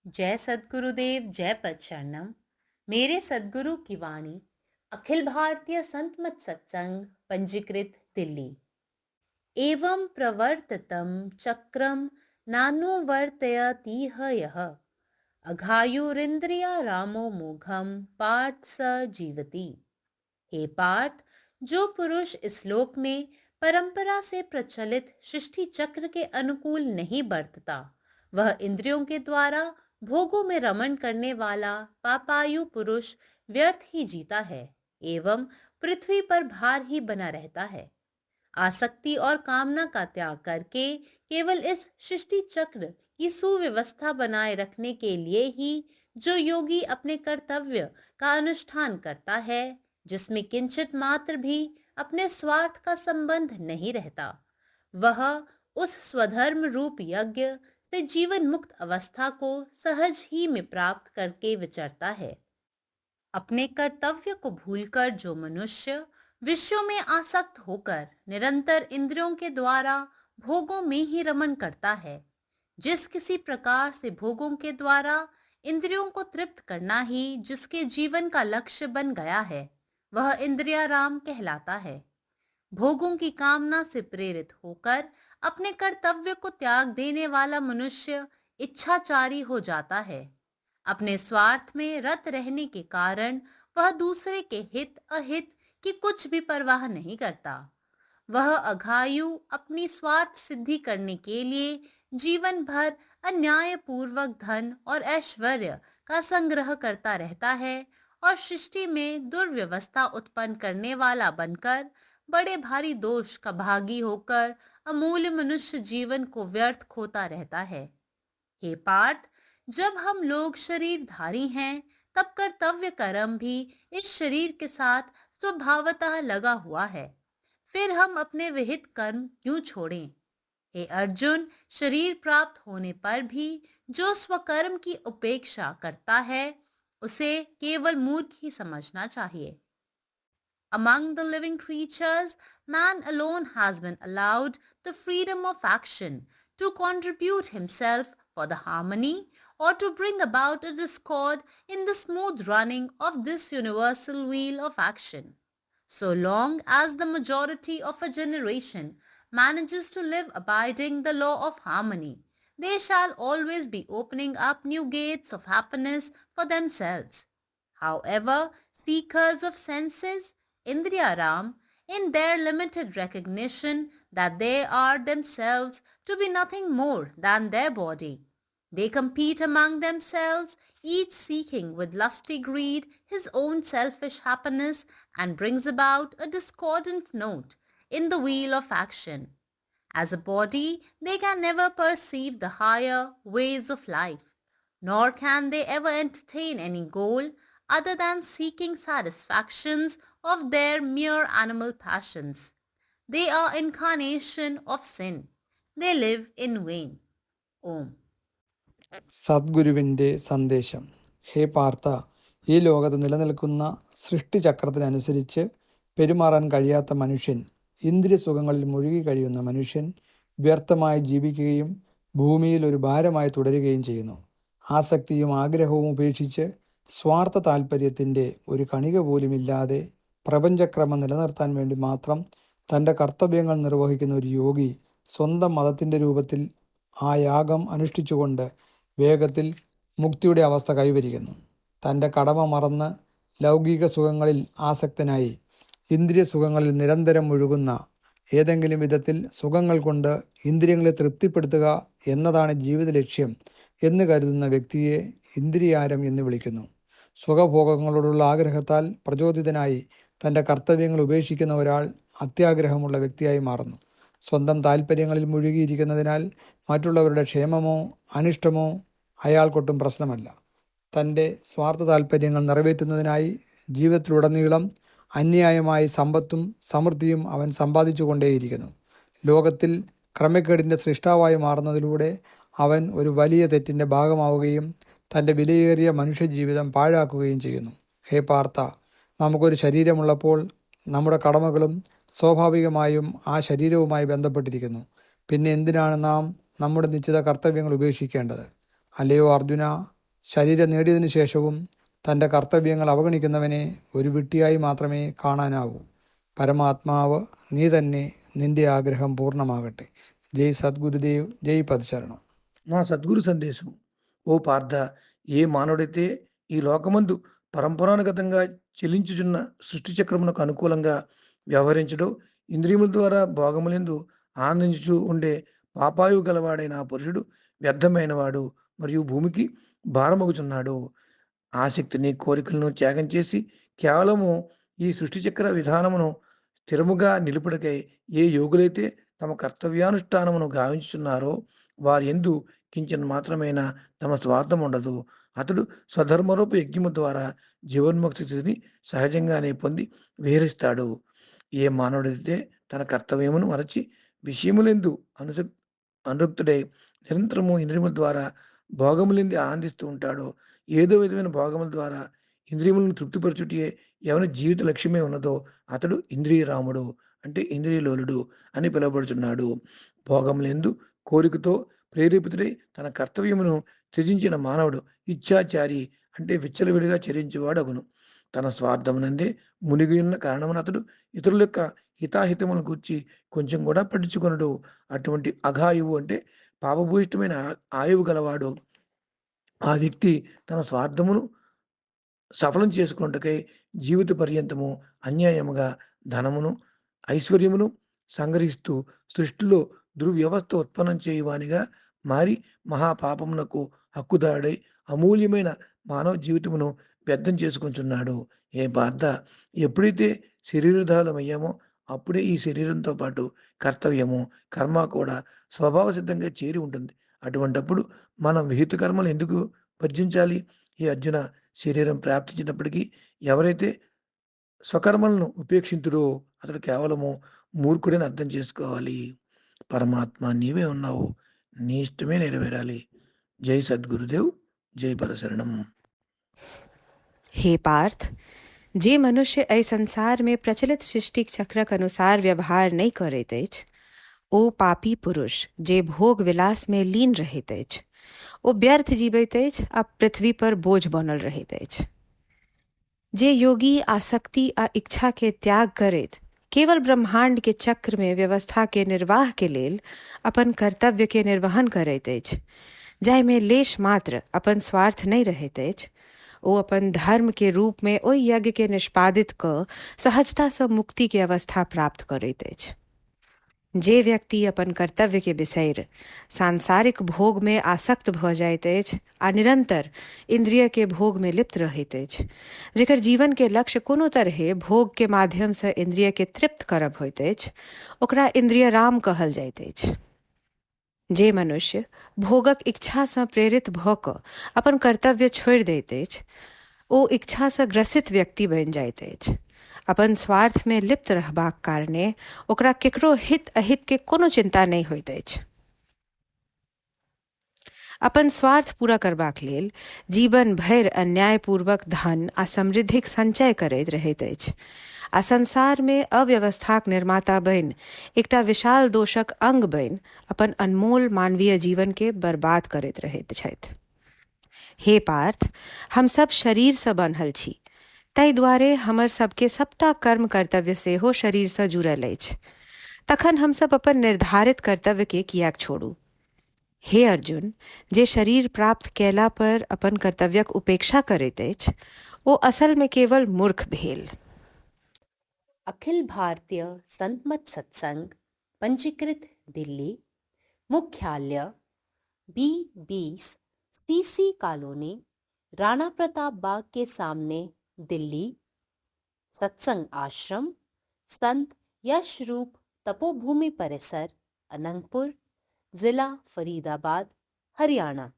जय सद्गुरुदेव, जय पच्चरणम। मेरे सद्गुरु की वाणी अखिल भारतीय संत मत सत्संग पंजीकृत दिल्ली। एवं प्रवर्तितम चक्रम नानुवर्तयतीह यः अघायुरिंद्रिया रामो मोघम पार्थ स जीवति। हे पार्थ, जो पुरुष इस श्लोक में परंपरा से प्रचलित सृष्टि चक्र के अनुकूल नहीं बरतता, वह इंद्रियों के द्वारा भोगों में रमण करने वाला पापायु पुरुष व्यर्थ ही जीता है एवं पृथ्वी पर भार ही बना रहता है। आसक्ति और कामना का त्याग करके केवल इस सृष्टि चक्र की सुव्यवस्था बनाए रखने के लिए ही जो योगी अपने कर्तव्य का अनुष्ठान करता है, जिसमें किंचित मात्र भी अपने स्वार्थ का संबंध नहीं रहता, वह उस स्वधर्म रूप यज्ञ से जीवन मुक्त अवस्था को सहज ही में प्राप्त करके विचरता है। अपने कर्तव्य को भूलकर जो मनुष्य विषयों में आसक्त होकर निरंतर इंद्रियों के द्वारा भोगों में ही रमण करता है, जिस किसी प्रकार से भोगों के द्वारा इंद्रियों को तृप्त करना ही जिसके जीवन का लक्ष्य बन गया है, वह इंद्रियाराम कहलाता है। भोगों की कामना से प्रेरित होकर अपने कर्तव्य को त्याग देने वाला मनुष्य इच्छाचारी हो जाता है। अपने स्वार्थ में रत रहने के कारण वह दूसरे के हित अहित की कुछ भी परवाह नहीं करता। वह अघायु अपनी स्वार्थ सिद्धि करने के लिए जीवन भर अन्यायपूर्वक धन और ऐश्वर्य का संग्रह करता रहता है और सृष्टि में दुर्व्यवस्था उत्पन्न करने वाला बनकर बड़े भारी दोष का भागी होकर अमूल्य मनुष्य जीवन को व्यर्थ खोता रहता है। हे पार्थ, जब हम लोग शरीरधारी हैं, तब कर्तव्य कर्म भी इस शरीर के साथ स्वभावतः लगा हुआ है। फिर हम अपने विहित कर्म क्यों छोड़ें? हे अर्जुन, शरीर प्राप्त होने पर भी जो स्वकर्म की उपेक्षा करता है, उसे केवल मूर्ख ही समझना चाहिए। Among the living creatures, man alone has been allowed the freedom of action to contribute himself for the harmony or to bring about a discord in the smooth running of this universal wheel of action. So long as the majority of a generation manages to live abiding the law of harmony, they shall always be opening up new gates of happiness for themselves. However, seekers of senses, Indriyaram, in their limited recognition that they are themselves to be nothing more than their body, they compete among themselves, each seeking with lusty greed his own selfish happiness, and brings about a discordant note in the wheel of action. As a body, they can never perceive the higher ways of life, nor can they ever entertain any goal other than seeking satisfactions of their mere animal passions. They are incarnation of sin. They live in vain. Om. സദ്ഗുരുവിൻ്റെ സന്ദേശം. ഹേ പാർത്ഥ, ഈ ലോകത്ത് നിലനിൽക്കുന്ന സൃഷ്ടിചക്രത്തിനനുസരിച്ച് പെരുമാറാൻ കഴിയാത്ത മനുഷ്യൻ, ഇന്ദ്രിയസുഖങ്ങളിൽ മുഴുകി കഴിയുന്ന മനുഷ്യൻ വ്യർത്ഥമായി ജീവിക്കുകയും ഭൂമിയിൽ ഒരു ഭാരമായി തുടരുകയും ചെയ്യുന്നു. ആസക്തിയും ആഗ്രഹവും ഉപേക്ഷിച്ച് സ്വാർത്ഥ താൽപ്പര്യത്തിൻ്റെ ഒരു കണിക പോലുമില്ലാതെ പ്രപഞ്ചക്രമം നിലനിർത്താൻ വേണ്ടി മാത്രം തൻ്റെ കർത്തവ്യങ്ങൾ നിർവഹിക്കുന്ന ഒരു യോഗി സ്വന്തം മതത്തിൻ്റെ രൂപത്തിൽ ആ യാഗം അനുഷ്ഠിച്ചുകൊണ്ട് വേഗത്തിൽ മുക്തിയുടെ അവസ്ഥ കൈവരിക്കുന്നു. തൻ്റെ കടമ മറന്ന് ലൗകിക സുഖങ്ങളിൽ ആസക്തനായി ഇന്ദ്രിയ സുഖങ്ങളിൽ നിരന്തരം മുഴുകുന്ന, ഏതെങ്കിലും വിധത്തിൽ സുഖങ്ങൾ കൊണ്ട് ഇന്ദ്രിയങ്ങളെ തൃപ്തിപ്പെടുത്തുക എന്നതാണ് ജീവിത ലക്ഷ്യം എന്ന് കരുതുന്ന വ്യക്തിയെ ഇന്ദ്രിയാരം എന്ന് വിളിക്കുന്നു. സുഖഭോഗങ്ങളോടുള്ള ആഗ്രഹത്താൽ പ്രചോദിതനായി തൻ്റെ കർത്തവ്യങ്ങൾ ഉപേക്ഷിക്കുന്ന ഒരാൾ അത്യാഗ്രഹമുള്ള വ്യക്തിയായി മാറുന്നു. സ്വന്തം താൽപ്പര്യങ്ങളിൽ മുഴുകിയിരിക്കുന്നതിനാൽ മറ്റുള്ളവരുടെ ക്ഷേമമോ അനിഷ്ടമോ അയാൾക്കൊട്ടും പ്രശ്നമല്ല. തൻ്റെ സ്വാർത്ഥ താൽപ്പര്യങ്ങൾ നിറവേറ്റുന്നതിനായി ജീവിതത്തിലുടനീളം അന്യായമായി സമ്പത്തും സമൃദ്ധിയും അവൻ സമ്പാദിച്ചു കൊണ്ടേയിരിക്കുന്നു. ലോകത്തിൽ ക്രമക്കേടിൻ്റെ സൃഷ്ടാവായി മാറുന്നതിലൂടെ അവൻ ഒരു വലിയ തെറ്റിൻ്റെ ഭാഗമാവുകയും തൻ്റെ വിലയേറിയ മനുഷ്യജീവിതം പാഴാക്കുകയും ചെയ്യുന്നു. ഹേ പാർത്ഥ, നമുക്കൊരു ശരീരമുള്ളപ്പോൾ നമ്മുടെ കടമകളും സ്വാഭാവികമായും ആ ശരീരവുമായി ബന്ധപ്പെട്ടിരിക്കുന്നു. പിന്നെ എന്തിനാണ് നാം നമ്മുടെ നിശ്ചിത കർത്തവ്യങ്ങൾ ഉപേക്ഷിക്കേണ്ടത്? അല്ലയോ അർജുന, ശരീരം നേടിയതിനു ശേഷവും തൻ്റെ കർത്തവ്യങ്ങൾ അവഗണിക്കുന്നവനെ ഒരു വിഡ്ഢിയായി മാത്രമേ കാണാനാവൂ. പരമാത്മാവ് നീ തന്നെ, നിന്റെ ആഗ്രഹം പൂർണ്ണമാകട്ടെ. జై సద్గురుదేవ్, జై పదచరణం. నా సద్గురు సందేశం. ఓ పార్థ, ఏ మానవుడైతే ఈ లోకమందు పరంపరానుగతంగా చెలించుచున్న సృష్టి చక్రమునకు అనుకూలంగా వ్యవహరించడో, ఇంద్రియముల ద్వారా భోగములందు ఆనందించుచూ ఉండే పాపాయు గలవాడైన ఆ పురుషుడు వ్యర్థమైన వాడు మరియు భూమికి భారమగుచున్నాడు. ఆసక్తిని, కోరికలను త్యాగం చేసి కేవలము ఈ సృష్టి చక్ర విధానమును స్థిరముగా నిలుపుటకై ఏ యోగులైతే తమ కర్తవ్యానుష్ఠానమును గావించుచున్నారో వారి యందు కించెన్ మాత్రమైన తమ స్వార్థం ఉండదు. అతడు స్వధర్మరూప యజ్ఞము ద్వారా జీవన్ముక్తి స్థితిని సహజంగానే పొంది విహరిస్తాడు. ఏ మానవుడైతే తన కర్తవ్యమును మరచి విషయములందు అనురక్తుడై నిరంతరము ఇంద్రియముల ద్వారా భోగములంది ఆనందిస్తూ ఉంటాడో, ఏదో విధమైన భోగముల ద్వారా ఇంద్రియములను తృప్తిపరచుటే ఎవరి జీవిత లక్ష్యమే ఉన్నదో అతడు ఇంద్రియరాముడు, అంటే ఇంద్రియలోలుడు అని పిలువబడుతున్నాడు. భోగములందు కోరికతో ప్రేరేపితుడై తన కర్తవ్యమును త్యజించిన మానవుడు ఇచ్ఛాచారి, అంటే విచ్చలవిడిగా చరించేవాడు అగును. తన స్వార్థమునందే మునిగి ఉన్న కారణమున అతడు ఇతరుల యొక్క హితాహితములను గూర్చి కొంచెం కూడా పట్టించుకొనడు. అటువంటి అఘాయువు, అంటే పాపభూయిష్టమైన ఆయువు గలవాడు. ఆ వ్యక్తి తన స్వార్థమును సఫలం చేసుకున్నట్టుకై జీవిత పర్యంతము అన్యాయముగా ధనమును, ఐశ్వర్యమును సంగ్రహిస్తూ సృష్టిలో దుర్వ్యవస్థ ఉత్పన్నం చేయువానిగా మారి మహాపాపమునకు హక్కుదారుడై అమూల్యమైన మానవ జీవితమును వ్యర్థం చేసుకుంటున్నాడు. ఏ పార్థ, ఎప్పుడైతే శరీరధారులమయ్యామో అప్పుడే ఈ శరీరంతో పాటు కర్తవ్యము, కర్మ కూడా స్వభావ సిద్ధంగా చేరి ఉంటుంది. అటువంటప్పుడు మనం విహిత కర్మలు ఎందుకు వర్జించాలి? ఈ అర్జున, శరీరం ప్రాప్తించినప్పటికీ ఎవరైతే స్వకర్మలను ఉపేక్షించుడో అతడు కేవలము మూర్ఖుడని అర్థం చేసుకోవాలి. పరమాత్మ నీవే ఉన్నావు, నీ ఇష్టమే నెరవేరాలి. జై సద్గురుదేవ్, జై పరశరణం. हे पार्थ, जे मनुष्य एहि संसार में प्रचलित सृष्टि चक्रक अनुसार व्यवहार नहीं करैत अछि, ओ पापी पुरुष जे भोग विलास में लीन रहैत अछि, ओ व्यर्थ जीवैत अछि आ पृथ्वी पर बोझ बनल रहैत अछि। जे योगी आसक्ति आ इच्छा के त्याग करैत केवल ब्रह्मांड के चक्र में व्यवस्था के निर्वाह के लेल अपन कर्तव्य के निर्वहन करैत अछि, जाहि में लेश मात्र अपन स्वार्थ नहीं रहैत अछि, ओ अपन धर्म के रूप में ओहि यज्ञ के निष्पादित क सहजता से मुक्ति के अवस्था प्राप्त करैत अछि। जे व्यक्ति अपन कर्तव्य के बिसरि सांसारिक भोग में आसक्त भ जाइत अछि आ निरंतर इंद्रिय के भोग में लिप्त रहैत अछि, जेकर जीवन के लक्ष्य कोनो तरहे भोग के माध्यम से इंद्रिय के तृप्त करब होइत अछि, ओकरा इंद्रिय राम कहल जाइत अछि। जे मनुष्य भोगक इच्छा से प्रेरित भ क अपन कर्तव्य छोड़ि दैत अछि, ओ इच्छा से ग्रसित व्यक्ति बनि जाइत अछि। अपन स्वार्थ में लिप्त रहबाक कारणे ओकरा केकरो हित अहित के कोनो चिंता नहीं होइत अछि। अपन स्वार्थ पूरा करबाक लेल जीवन भरि अन्यायपूर्वक धन आ समृद्धिक संचय करैत रहैत अछि आ संसार में अव्यवस्थाक निर्माता बनि एकटा विशाल दोषक अंग बनि अपन अनमोल मानवीय जीवन के बर्बाद करैत रहैत छथि। हे पार्थ, हम सब शरीर से बनल छी, ताहि दुआरे हमर सबके सबटा कर्म कर्तव्य सेहो शरीर से जुड़ल अछि। तखन हम सब अपन निर्धारित कर्तव्य के कियाक छोड़ू? हे अर्जुन, जे शरीर प्राप्त कैला पर अपन कर्तव्यक उपेक्षा करैत अछि, ओ असल में केवल मूर्ख भेल। अखिल भारतीय संत मत सत्संग, पंजीकृत दिल्ली, मुख्यालय B20 CC colony, Rana Pratap Bagh के सामने, दिल्ली। सत्संग आश्रम संत यशरूप तपोभूमि परिसर, अनंगपुर, जिला फरीदाबाद, हरियाणा।